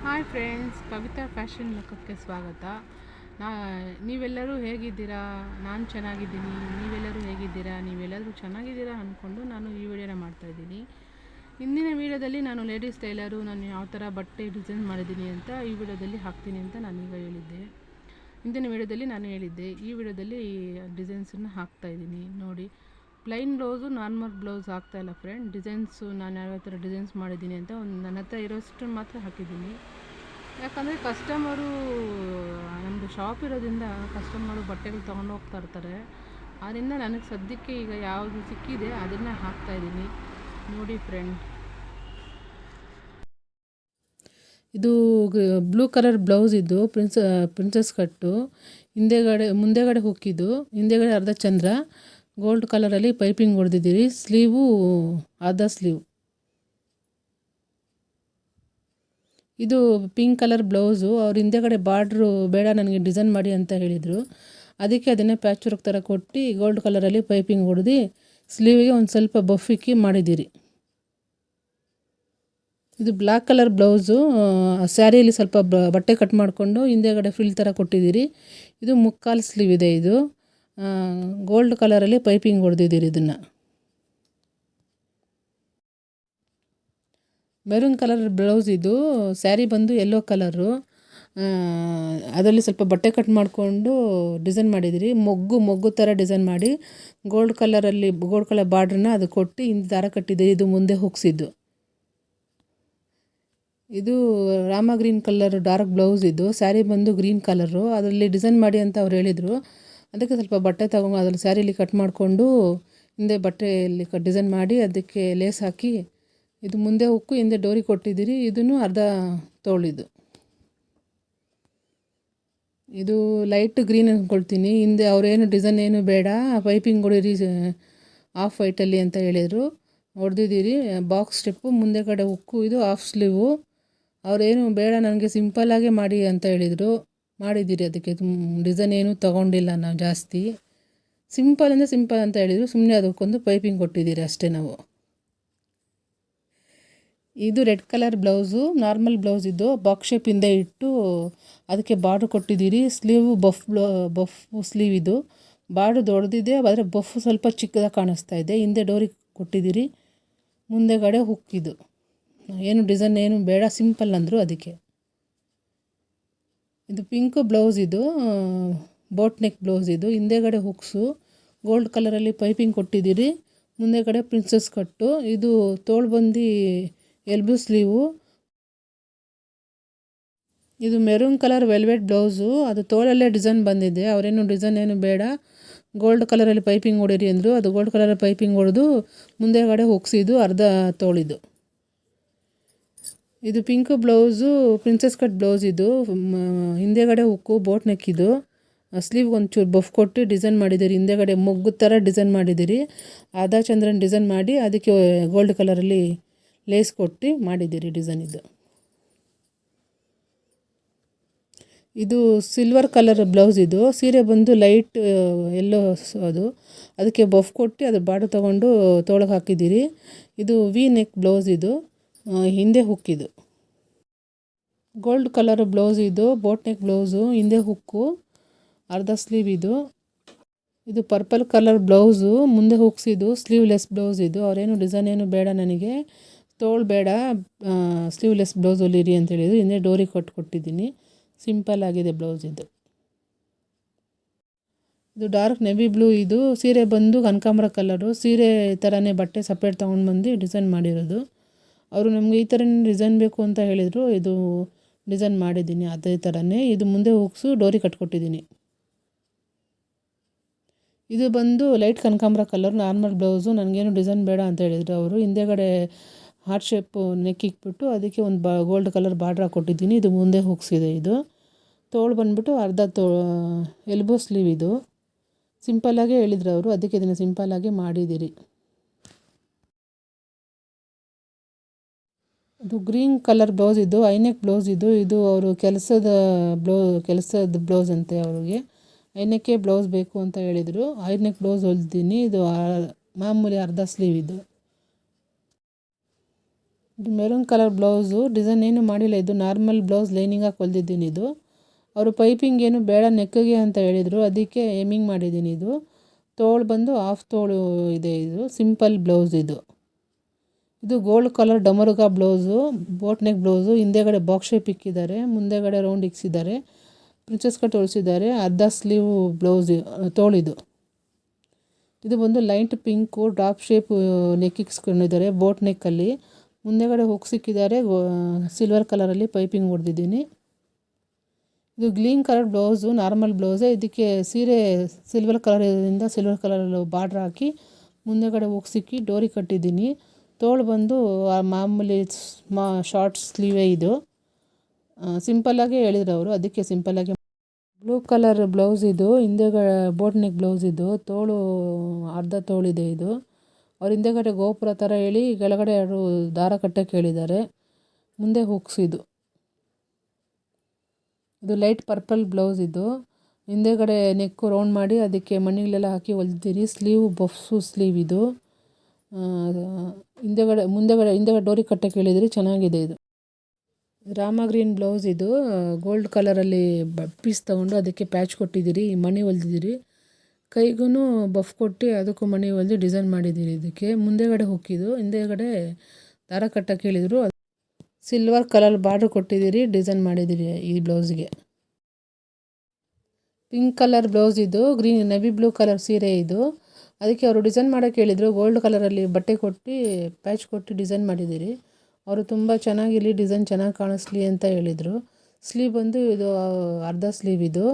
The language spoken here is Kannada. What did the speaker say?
ಹಾಯ್ ಫ್ರೆಂಡ್ಸ್, ಕವಿತಾ ಫ್ಯಾಷನ್ ಲೋಕಕ್ಕೆ ಸ್ವಾಗತ. ನಾ ನೀವೆಲ್ಲರೂ ಹೇಗಿದ್ದೀರಾ? ನಾನು ಚೆನ್ನಾಗಿದ್ದೀನಿ. ನೀವೆಲ್ಲರೂ ಹೇಗಿದ್ದೀರಾ? ನೀವೆಲ್ಲರೂ ಚೆನ್ನಾಗಿದ್ದೀರಾ ಅಂದ್ಕೊಂಡು ನಾನು ಈ ವಿಡಿಯೋನ ಮಾಡ್ತಾಯಿದ್ದೀನಿ. ಇಂದಿನ ವಿಡಿಯೋದಲ್ಲಿ ನಾನು ಲೇಡೀಸ್ ಟೈಲರು, ನಾನು ಯಾವ ಥರ ಬಟ್ಟೆ ಡಿಸೈನ್ ಮಾಡಿದ್ದೀನಿ ಅಂತ ಈ ವಿಡಿಯೋದಲ್ಲಿ ಹಾಕ್ತೀನಿ ಅಂತ ನಾನೀಗ ಹೇಳಿದ್ದೆ. ಇಂದಿನ ವಿಡಿಯೋದಲ್ಲಿ ನಾನು ಹೇಳಿದ್ದೆ, ಈ ವಿಡಿಯೋದಲ್ಲಿ ಡಿಸೈನ್ಸನ್ನು ಹಾಕ್ತಾಯಿದ್ದೀನಿ ನೋಡಿ. ಪ್ಲೈನ್ ಬ್ಲೌಸು, ನಾರ್ಮಲ್ ಬ್ಲೌಸ್ ಹಾಕ್ತಾಯಿಲ್ಲ ಫ್ರೆಂಡ್. ಡಿಸೈನ್ಸು ನಾನು ಯಾವ ಥರ ಡಿಸೈನ್ಸ್ ಮಾಡಿದ್ದೀನಿ ಅಂತ ಒಂದು ನನ್ನ ಹತ್ರ ಇರೋಷ್ಟು ಮಾತ್ರ ಹಾಕಿದ್ದೀನಿ. ಯಾಕಂದರೆ ಕಸ್ಟಮರು, ನಮ್ಮದು ಶಾಪ್ ಇರೋದ್ರಿಂದ ಕಸ್ಟಮರು ಬಟ್ಟೆಗಳು ತೊಗೊಂಡು ಹೋಗ್ತಾ ಇರ್ತಾರೆ. ಆದ್ದರಿಂದ ನನಗೆ ಸದ್ಯಕ್ಕೆ ಈಗ ಯಾವುದು ಸಿಕ್ಕಿದೆ ಅದನ್ನು ಹಾಕ್ತಾಯಿದ್ದೀನಿ ನೋಡಿ ಫ್ರೆಂಡ್. ಇದು ಬ್ಲೂ ಕಲರ್ ಬ್ಲೌಸ್ ಇದ್ದು ಪ್ರಿನ್ಸಸ್ ಕಟ್ಟು, ಮುಂದೆಗಡೆ ಹುಕ್ಕಿದ್ದು, ಹಿಂದೆಗಡೆ ಅರ್ಧ ಚಂದ್ರ, ಗೋಲ್ಡ್ ಕಲರಲ್ಲಿ ಪೈಪಿಂಗ್ ಹೊಡೆದಿದ್ದೀರಿ. ಸ್ಲೀವು ಅರ್ಧ ಸ್ಲೀವ್. ಇದು ಪಿಂಕ್ ಕಲರ್ ಬ್ಲೌಸು. ಅವ್ರ ಹಿಂದೆಗಡೆ ಬಾರ್ಡ್ರು ಬೇಡ ನನಗೆ ಡಿಸೈನ್ ಮಾಡಿ ಅಂತ ಹೇಳಿದರು. ಅದಕ್ಕೆ ಅದನ್ನೇ ಪ್ಯಾಚ್ ವರ್ಕ್ ಥರ ಕೊಟ್ಟು ಗೋಲ್ಡ್ ಕಲರಲ್ಲಿ ಪೈಪಿಂಗ್ ಹೊಡೆದು ಸ್ಲೀವಿಗೆ ಒಂದು ಸ್ವಲ್ಪ ಬಫಿಕ್ಕಿ ಮಾಡಿದ್ದೀರಿ. ಇದು ಬ್ಲ್ಯಾಕ್ ಕಲರ್ ಬ್ಲೌಸು. ಸ್ಯಾರಿಯಲ್ಲಿ ಸ್ವಲ್ಪ ಬಟ್ಟೆ ಕಟ್ ಮಾಡಿಕೊಂಡು ಹಿಂದೆಗಡೆ ಫ್ರಿಲ್ ಥರ ಕೊಟ್ಟಿದ್ದೀರಿ. ಇದು ಮುಕ್ಕಾಲು ಸ್ಲೀವ್ ಇದೆ. ಇದು ಗೋಲ್ಡ್ ಕಲರಲ್ಲಿ ಪೈಪಿಂಗ್ ಹೊಡೆದಿದ್ದೀರಿ. ಇದನ್ನು ಮೆರೂನ್ ಕಲರ್ ಬ್ಲೌಸ್. ಇದು ಸ್ಯಾರಿ ಬಂದು ಯೆಲ್ಲೋ ಕಲರು. ಅದರಲ್ಲಿ ಸ್ವಲ್ಪ ಬಟ್ಟೆ ಕಟ್ ಮಾಡಿಕೊಂಡು ಡಿಸೈನ್ ಮಾಡಿದ್ದೀರಿ. ಮೊಗ್ಗು ಥರ ಡಿಸೈನ್ ಮಾಡಿ ಗೋಲ್ಡ್ ಕಲರ್ ಬಾರ್ಡ್ರನ್ನ ಅದು ಕೊಟ್ಟು ಹಿಂದೆ ದಾರ ಕಟ್ಟಿದ್ದೀರಿ. ಇದು ಮುಂದೆ ಹುಗ್ಸಿದ್ದು. ಇದು Rama green colour dark blouse. ಇದು ಸ್ಯಾರಿ ಬಂದು ಗ್ರೀನ್ ಕಲರು. ಅದರಲ್ಲಿ ಡಿಸೈನ್ ಮಾಡಿ ಅಂತ ಅವ್ರು ಹೇಳಿದರು. ಅದಕ್ಕೆ ಸ್ವಲ್ಪ ಬಟ್ಟೆ ತಗೊಂಡು ಅದರಲ್ಲಿ ಸ್ಯಾರಿಲಿ ಕಟ್ ಮಾಡಿಕೊಂಡು ಹಿಂದೆ ಬಟ್ಟೆಯಲ್ಲಿ ಡಿಸೈನ್ ಮಾಡಿ ಅದಕ್ಕೆ ಲೇಸ್ ಹಾಕಿ ಇದು ಮುಂದೆ ಹುಕ್ಕು ಹಿಂದೆ ಡೋರಿ ಕೊಟ್ಟಿದ್ದೀರಿ. ಇದನ್ನು ಅರ್ಧ ತೋಳಿದ್ದು. ಇದು ಲೈಟ್ ಗ್ರೀನ್ ಅಂದ್ಕೊಳ್ತೀನಿ. ಹಿಂದೆ ಅವರೇನು ಡಿಸೈನ್ ಏನು ಬೇಡ, ಪೈಪಿಂಗ್ ಹೊಡೀರಿ ಆಫ್ ವೈಟಲ್ಲಿ ಅಂತ ಹೇಳಿದರು. ಹೊಡೆದಿದ್ದೀರಿ ಬಾಕ್ಸ್ ಸ್ಟೆಪ್ಪು, ಮುಂದೆ ಕಡೆ ಹುಕ್ಕು. ಇದು ಹಾಫ್ ಸ್ಲೀವು. ಅವರೇನು ಬೇಡ ನನಗೆ ಸಿಂಪಲ್ಲಾಗೆ ಮಾಡಿ ಅಂತ ಹೇಳಿದರು. ಮಾಡಿದ್ದೀರಿ. ಅದಕ್ಕೆ ಡಿಸೈನ್ ಏನೂ ತೊಗೊಂಡಿಲ್ಲ ನಾವು ಜಾಸ್ತಿ. ಸಿಂಪಲ್ ಅಂತ ಹೇಳಿದರು. ಸುಮ್ಮನೆ ಅದಕ್ಕೊಂದು ಪೈಪಿಂಗ್ ಕೊಟ್ಟಿದ್ದೀರಿ ಅಷ್ಟೇ ನಾವು. ಇದು red colour blouse, normal blouse. ಇದು ಬಾಕ್ಸ್ ಶೇಪ್ ಹಿಂದೆ ಇಟ್ಟು ಅದಕ್ಕೆ ಬಾರ್ಡ್ರ್ ಕೊಟ್ಟಿದ್ದೀರಿ. Sleeve puff sleeve. ಇದು ಬಾರ್ಡ್ರ್ ದೊಡ್ಡದಿದೆ, ಆದರೆ ಬಫ್ ಸ್ವಲ್ಪ ಚಿಕ್ಕದಾಗಿ ಕಾಣಿಸ್ತಾ ಇದೆ. ಹಿಂದೆ ಡೋರಿ ಕೊಟ್ಟಿದ್ದೀರಿ, ಮುಂದೆಗಡೆ ಹುಕ್ಕಿದ್ದು. ಏನು ಡಿಸೈನ್ ಏನು ಬೇಡ, ಸಿಂಪಲ್ ಅಂದರು ಅದಕ್ಕೆ. ಇದು ಪಿಂಕ್ ಬ್ಲೌಸ್. ಇದು ಬೋಟ್ ನೆಕ್ ಬ್ಲೌಸ್. ಇದು ಹಿಂದೆಗಡೆ ಹುಕ್ಸು, ಗೋಲ್ಡ್ ಕಲರಲ್ಲಿ ಪೈಪಿಂಗ್ ಕೊಟ್ಟಿದ್ದೀರಿ. ಮುಂದೆಗಡೆ ಪ್ರಿನ್ಸಸ್ ಕಟ್ಟು. ಇದು ತೋಳು ಬಂದು ಎಲ್ಬೋ ಸ್ಲೀವು. ಇದು ಮೆರೂನ್ ಕಲರ್ ವೆಲ್ವೆಟ್ ಬ್ಲೌಸು. ಅದು ತೋಳಲ್ಲೇ ಡಿಸೈನ್ ಬಂದಿದೆ. ಅವರೇನು ಡಿಸೈನ್ ಏನು ಬೇಡ, ಗೋಲ್ಡ್ ಕಲರಲ್ಲಿ ಪೈಪಿಂಗ್ ಹೊಡೀರಿ ಅಂದರು. ಅದು ಗೋಲ್ಡ್ ಕಲರಲ್ಲಿ ಪೈಪಿಂಗ್ ಹೊಡೆದು ಮುಂದೆಗಡೆ ಹುಗ್ಸಿದ್ದು ಅರ್ಧ ತೋಳಿದ್ದು. ಇದು pink blouse, princess cut blouse. ಇದು ಹಿಂದೆಗಡೆ ಹುಕ್ಕು, ಬೋಟ್ ನೆಕ್ಕಿದು. ಸ್ಲೀವ್ ಒಂಚೂರು ಬಫ್ ಕೊಟ್ಟು ಡಿಸೈನ್ ಮಾಡಿದ್ದೀರಿ. ಹಿಂದೆಗಡೆ ಮೊಗ್ಗು ಥರ ಡಿಸೈನ್ ಮಾಡಿದ್ದೀರಿ. ಆದಾ ಚಂದ್ರನ ಡಿಸೈನ್ ಮಾಡಿ ಅದಕ್ಕೆ ಗೋಲ್ಡ್ ಕಲರಲ್ಲಿ ಲೇಸ್ ಕೊಟ್ಟು ಮಾಡಿದ್ದೀರಿ ಡಿಸೈನ್. ಇದು ಸಿಲ್ವರ್ ಕಲರ್ ಬ್ಲೌಸ್. ಇದು ಸೀರೆ ಬಂದು ಲೈಟ್ ಎಲ್ಲೋ ಅದಕ್ಕೆ ಬಫ್ ಕೊಟ್ಟು ಅದು ಬಾರ್ಡರ್ ತೊಗೊಂಡು ತೋಳಿಗೆ ಹಾಕಿದ್ದೀರಿ. ಇದು ವಿ ನೆಕ್ ಬ್ಲೌಸ್. ಇದು ಹಿಂದೆ ಹುಕ್ಕಿದು ಗೋಲ್ಡ್ ಕಲರ್ ಬ್ಲೌಸ್. ಇದು ಬೋಟ್ ನೆಕ್ ಬ್ಲೌಸು, ಹಿಂದೆ ಹುಕ್ಕು, ಅರ್ಧ ಸ್ಲೀವ್. ಇದು ಪರ್ಪಲ್ ಕಲರ್ ಬ್ಲೌಸು, ಮುಂದೆ ಹುಕ್ಸಿದ್ದು ಸ್ಲೀವ್ಲೆಸ್ ಬ್ಲೌಸ್. ಇದು ಅವರೇನು ಡಿಸೈನ್ ಏನು ಬೇಡ ನನಗೆ, ತೋಳು ಬೇಡ, ಸ್ಲೀವ್ಲೆಸ್ ಬ್ಲೌಸ್ ಹೊಲೀರಿ ಅಂತ ಹೇಳಿದ್ರು. ಹಿಂದೆ ಡೋರಿ ಕೊಟ್ಟಿದ್ದೀನಿ. ಸಿಂಪಲ್ ಆಗಿದೆ ಬ್ಲೌಸ್. ಇದು ಡಾರ್ಕ್ ನೆವಿ ಬ್ಲೂ. ಇದು ಸೀರೆ ಬಂದು ಕನಕಾಂಬರ ಕಲರು. ಸೀರೆ ಥರನೇ ಬಟ್ಟೆ ಸಪ್ರೇಟ್ ತೊಗೊಂಡು ಬಂದು ಡಿಸೈನ್ ಮಾಡಿರೋದು. ಅವರು ನಮಗೆ ಈ ಥರ ಡಿಸೈನ್ ಬೇಕು ಅಂತ ಹೇಳಿದರು. ಇದು ಡಿಸೈನ್ ಮಾಡಿದ್ದೀನಿ ಅದೇ ಥರನೇ. ಇದು ಮುಂದೆ ಹುಗ್ಸು ಡೋರಿ ಕಟ್ಕೊಟ್ಟಿದ್ದೀನಿ. ಇದು ಬಂದು ಲೈಟ್ ಕನಕಾಂಬರ ಕಲರ್ ನಾರ್ಮಲ್ ಬ್ಲೌಸು. ನನಗೇನು ಡಿಸೈನ್ ಬೇಡ ಅಂತ ಹೇಳಿದರು ಅವರು. ಹಿಂದೆಗಡೆ ಹಾರ್ಟ್ ಶೇಪು ನೆಕ್ ಇಕ್ಬಿಟ್ಟು ಅದಕ್ಕೆ ಒಂದು ಗೋಲ್ಡ್ ಕಲರ್ ಬಾರ್ಡ್ರ್ ಹಾಕ್ಕೊಟ್ಟಿದ್ದೀನಿ. ಇದು ಮುಂದೆ ಹುಗ್ಸಿದೆ. ಇದು ತೋಳು ಬಂದುಬಿಟ್ಟು ಅರ್ಧ ಎಲ್ಬೋ ಸ್ಲೀವ್. ಇದು ಸಿಂಪಲ್ಲಾಗೆ ಹೇಳಿದ್ರು ಅವರು, ಅದಕ್ಕೆ ಇದನ್ನು ಸಿಂಪಲ್ಲಾಗಿ ಮಾಡಿದ್ದೀರಿ. ಇದು ಗ್ರೀನ್ ಕಲರ್ ಬ್ಲೌಸ್. ಇದು ಐನೆಕ್ ಬ್ಲೌಸ್. ಇದು ಅವರು ಕೆಲಸದ ಬ್ಲೌಸ್ ಅಂತೆ. ಅವ್ರಿಗೆ ಐನೆಕ್ಕೆ ಬ್ಲೌಸ್ ಬೇಕು ಅಂತ ಹೇಳಿದರು. ಐನೆಕ್ ಬ್ಲೌಸ್ ಹೊಲ್ದಿದ್ದೀನಿ. ಇದು ಮಾಮೂಲಿ ಅರ್ಧ ಸ್ಲೀವ್. ಇದು ಇದು ಮೆರೂನ್ ಕಲರ್ ಬ್ಲೌಸು. ಡಿಸೈನ್ ಏನು ಮಾಡಿಲ್ಲ, ಇದು ನಾರ್ಮಲ್ ಬ್ಲೌಸ್ ಲೈನಿಂಗಾಗಿ ಹೊಲ್ದಿದ್ದೀನಿ. ಇದು ಅವರು ಪೈಪಿಂಗ್ ಏನು ಬೇಡ ನೆಕ್ಕಿಗೆ ಅಂತ ಹೇಳಿದರು, ಅದಕ್ಕೆ ಎಮ್ಮಿಂಗ್ ಮಾಡಿದ್ದೀನಿ. ಇದು ತೋಳು ಬಂದು ಹಾಫ್ ತೋಳು ಇದೆ. ಇದು ಸಿಂಪಲ್ ಬ್ಲೌಸ್. ಇದು ಗೋಲ್ಡ್ ಕಲರ್ ಡಮರುಗ ಬ್ಲೌಸು, ಬೋಟ್ ನೆಕ್ ಬ್ಲೌಸು. ಹಿಂದೆಗಡೆ ಬಾಕ್ಸ್ ಶೇಪ್ ಇಕ್ಕಿದ್ದಾರೆ, ಮುಂದೆಗಡೆ ರೌಂಡ್ ಇಕ್ಸಿದ್ದಾರೆ, ಪ್ರಿನ್ಸಸ್ ಕಟ್ ಹೊಲಿಸಿದ್ದಾರೆ. ಅರ್ಧ ಸ್ಲೀವ್ ಬ್ಲೌಸ್ ತೋಳಿದು. ಇದು ಬಂದು light pink drop shape neck ಇಕ್ಸ್ಕೊಂಡಿದ್ದಾರೆ ಬೋಟ್ ನೆಕ್ಕಲ್ಲಿ. ಮುಂದೆಗಡೆ ಹುಕ್ ಸಿಕ್ಕಿದ್ದಾರೆ, ಸಿಲ್ವರ್ ಕಲರಲ್ಲಿ ಪೈಪಿಂಗ್ ಹೊಡೆದಿದ್ದೀನಿ. ಇದು ಗ್ರೀನ್ ಕಲರ್ ಬ್ಲೌಸು, ನಾರ್ಮಲ್ ಬ್ಲೌಸೇ. ಇದಕ್ಕೆ ಸೀರೆ ಸಿಲ್ವರ್ ಕಲರಿಂದ ಸಿಲ್ವರ್ ಕಲರ್ ಬಾರ್ಡ್ರ್ ಹಾಕಿ ಮುಂದೆಗಡೆ ಹುಕ್ ಸಿಕ್ಕಿ ಡೋರಿ ಕಟ್ಟಿದ್ದೀನಿ. ತೋಳು ಬಂದು ಮಾಮೂಲಿ ಶಾರ್ಟ್ ಸ್ಲೀವೇ. ಇದು ಸಿಂಪಲ್ಲಾಗೆ ಹೇಳಿದ್ರು ಅವರು, ಅದಕ್ಕೆ ಸಿಂಪಲ್ಲಾಗಿ. ಬ್ಲೂ ಕಲರ್ ಬ್ಲೌಸ್ ಇದು, ಹಿಂದೆಗಡೆ ಬೋಟ್ ನೆಕ್ ಬ್ಲೌಸ್. ಇದು ತೋಳು ಅರ್ಧ ತೋಳಿದೆ. ಇದು ಅವ್ರ ಹಿಂದೆಗಡೆ ಗೋಪುರ ಥರ ಹೇಳಿ ಕೆಳಗಡೆ ಎರಡು ದಾರ ಕಟ್ಟಕ್ಕೆ ಹೇಳಿದ್ದಾರೆ, ಮುಂದೆ ಹುಕ್ಸ್. ಇದು ಲೈಟ್ ಪರ್ಪಲ್ ಬ್ಲೌಸ್. ಇದು ಹಿಂದೆಗಡೆ ನೆಕ್ಕು ರೌಂಡ್ ಮಾಡಿ ಅದಕ್ಕೆ ಮಣಿಗಳೆಲ್ಲ ಹಾಕಿ ಹೊಲ್ದಿದ್ದೀನಿ. Sleeve ಬಫ್ಸು sleeve. ಇದು ಹಿಂದೆಗಡೆ ಡೋರಿ ಕಟ್ಟಕ್ಕೆ ಹೇಳಿದ್ರಿ, ಚೆನ್ನಾಗಿದೆ. ಇದು ರಾಮ ಗ್ರೀನ್ ಬ್ಲೌಸ್. ಇದು ಗೋಲ್ಡ್ ಕಲರಲ್ಲಿ ಪೀಸ್ ತೊಗೊಂಡು ಅದಕ್ಕೆ ಪ್ಯಾಚ್ ಕೊಟ್ಟಿದ್ದೀರಿ, ಮಣಿ ಹೊಲ್ದಿದ್ದೀರಿ. ಕೈಗೂ ಬಫ್ ಕೊಟ್ಟು ಅದಕ್ಕೂ ಮಣಿ ಹೊಲ್ದು ಡಿಸೈನ್ ಮಾಡಿದ್ದೀರಿ. ಇದಕ್ಕೆ ಮುಂದೆಗಡೆ ಹುಕ್ಕಿದ್ದು, ಹಿಂದೆಗಡೆ ದಾರ ಕಟ್ಟಕ್ಕೆ ಹೇಳಿದರು. ಸಿಲ್ವರ್ ಕಲರ್ ಬಾರ್ಡ್ರ್ ಕೊಟ್ಟಿದ್ದೀರಿ, ಡಿಸೈನ್ ಮಾಡಿದ್ದೀರಿ ಈ ಬ್ಲೌಸ್ಗೆ. Pink colour blouse. ಇದು ಗ್ರೀನ್ ನೆವಿ ಬ್ಲೂ ಕಲರ್ ಸೀರೆ. ಇದು ಅದಕ್ಕೆ ಅವರು ಡಿಸೈನ್ ಮಾಡೋಕ್ಕೆ ಹೇಳಿದರು, ಗೋಲ್ಡ್ ಕಲರಲ್ಲಿ ಬಟ್ಟೆ ಕೊಟ್ಟು ಪ್ಯಾಚ್ ಕೊಟ್ಟು ಡಿಸೈನ್ ಮಾಡಿದ್ದೀರಿ. ಅವರು ತುಂಬ ಚೆನ್ನಾಗಿರಲಿ, ಡಿಸೈನ್ ಚೆನ್ನಾಗಿ ಕಾಣಿಸ್ಲಿ ಅಂತ ಹೇಳಿದರು. ಸ್ಲೀವ್ ಬಂದು ಇದು ಅರ್ಧ ಸ್ಲೀವ್. ಇದು